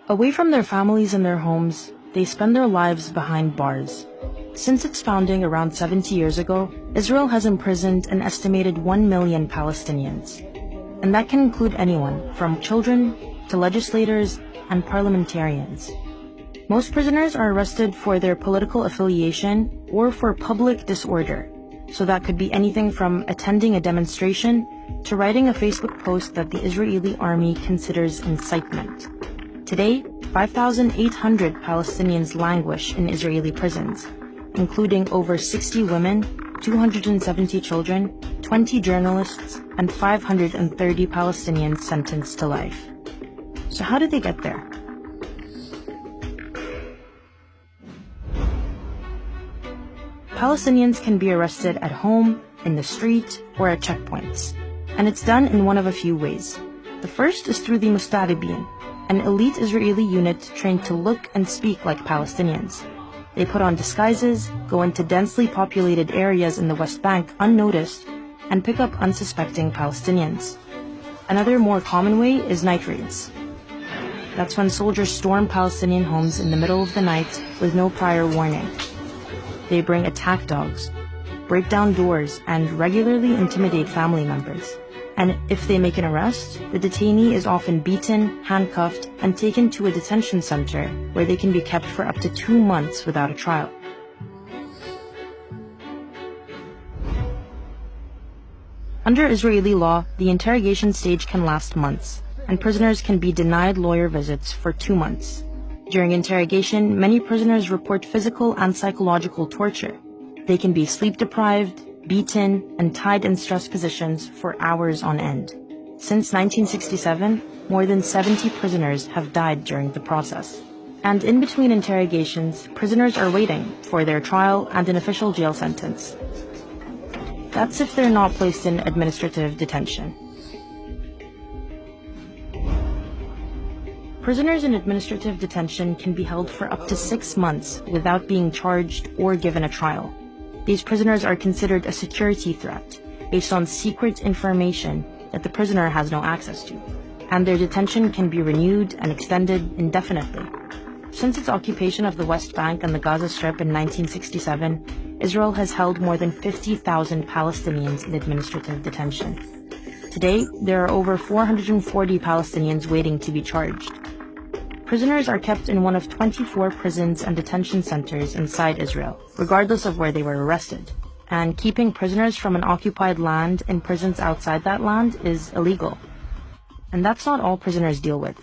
Away from their families and their homes, they spend their lives behind bars. Since its founding around 70 years ago, Israel has imprisoned an estimated 1 million Palestinians. And that can include anyone, from children to legislators and parliamentarians. Most prisoners are arrested for their political affiliation or for public disorder. So that could be anything from attending a demonstration to writing a Facebook post that the Israeli army considers incitement. Today, 5,800 Palestinians languish in Israeli prisons, including over 60 women, 270 children, 20 journalists, and 530 Palestinians sentenced to life. So how did they get there? Palestinians can be arrested at home, in the street, or at checkpoints. And it's done in one of a few ways. The first is through the Mustaribin, an elite Israeli unit trained to look and speak like Palestinians. They put on disguises, go into densely populated areas in the West Bank unnoticed, and pick up unsuspecting Palestinians. Another more common way is night raids. That's when soldiers storm Palestinian homes in the middle of the night with no prior warning. They bring attack dogs, break down doors, and regularly intimidate family members. And if they make an arrest, the detainee is often beaten, handcuffed, and taken to a detention center where they can be kept for up to 2 months without a trial. Under Israeli law, the interrogation stage can last months, and prisoners can be denied lawyer visits for 2 months. During interrogation, many prisoners report physical and psychological torture. They can be sleep-deprived, beaten, and tied in stress positions for hours on end. Since 1967, more than 70 prisoners have died during the process. And in between interrogations, prisoners are waiting for their trial and an official jail sentence. That's if they're not placed in administrative detention. Prisoners in administrative detention can be held for up to 6 months without being charged or given a trial. These prisoners are considered a security threat based on secret information that the prisoner has no access to, and their detention can be renewed and extended indefinitely. Since its occupation of the West Bank and the Gaza Strip in 1967, Israel has held more than 50,000 Palestinians in administrative detention. Today, there are over 440 Palestinians waiting to be charged. Prisoners are kept in one of 24 prisons and detention centers inside Israel, regardless of where they were arrested. And keeping prisoners from an occupied land in prisons outside that land is illegal. And that's not all prisoners deal with.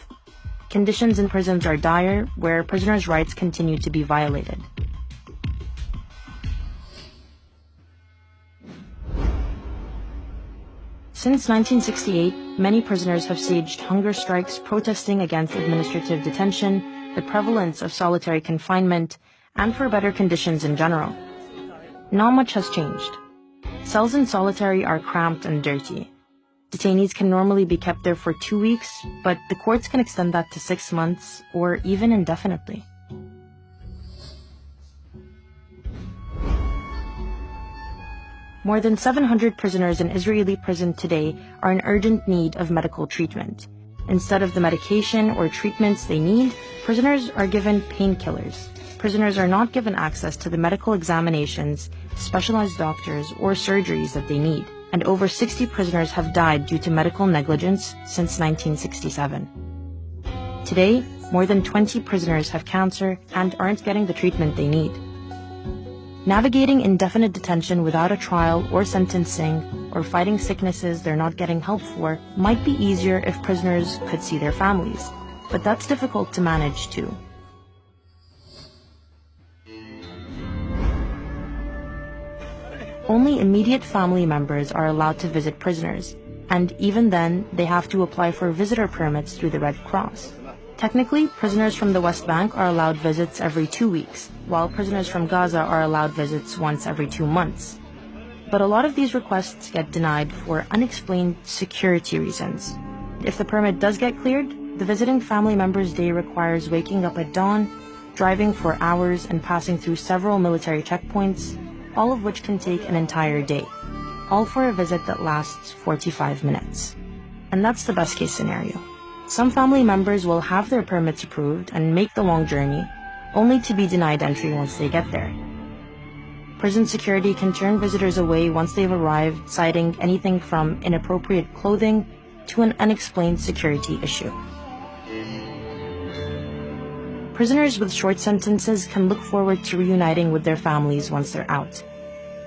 Conditions in prisons are dire, where prisoners' rights continue to be violated. Since 1968, many prisoners have staged hunger strikes protesting against administrative detention, the prevalence of solitary confinement, and for better conditions in general. Not much has changed. Cells in solitary are cramped and dirty. Detainees can normally be kept there for 2 weeks, but the courts can extend that to 6 months or even indefinitely. More than 700 prisoners in Israeli prison today are in urgent need of medical treatment. Instead of the medication or treatments they need, prisoners are given painkillers. Prisoners are not given access to the medical examinations, specialized doctors, or surgeries that they need. And over 60 prisoners have died due to medical negligence since 1967. Today, more than 20 prisoners have cancer and aren't getting the treatment they need. Navigating indefinite detention without a trial or sentencing, or fighting sicknesses they're not getting help for, might be easier if prisoners could see their families. But that's difficult to manage too. Only immediate family members are allowed to visit prisoners, and even then, they have to apply for visitor permits through the Red Cross. Technically, prisoners from the West Bank are allowed visits every 2 weeks, while prisoners from Gaza are allowed visits once every 2 months. But a lot of these requests get denied for unexplained security reasons. If the permit does get cleared, the visiting family member's day requires waking up at dawn, driving for hours, and passing through several military checkpoints, all of which can take an entire day, all for a visit that lasts 45 minutes. And that's the best case scenario. Some family members will have their permits approved and make the long journey, only to be denied entry once they get there. Prison security can turn visitors away once they've arrived, citing anything from inappropriate clothing to an unexplained security issue. Prisoners with short sentences can look forward to reuniting with their families once they're out.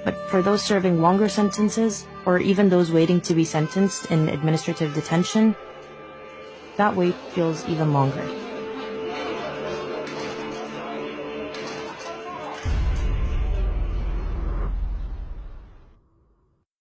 But for those serving longer sentences, or even those waiting to be sentenced in administrative detention, that wait feels even longer.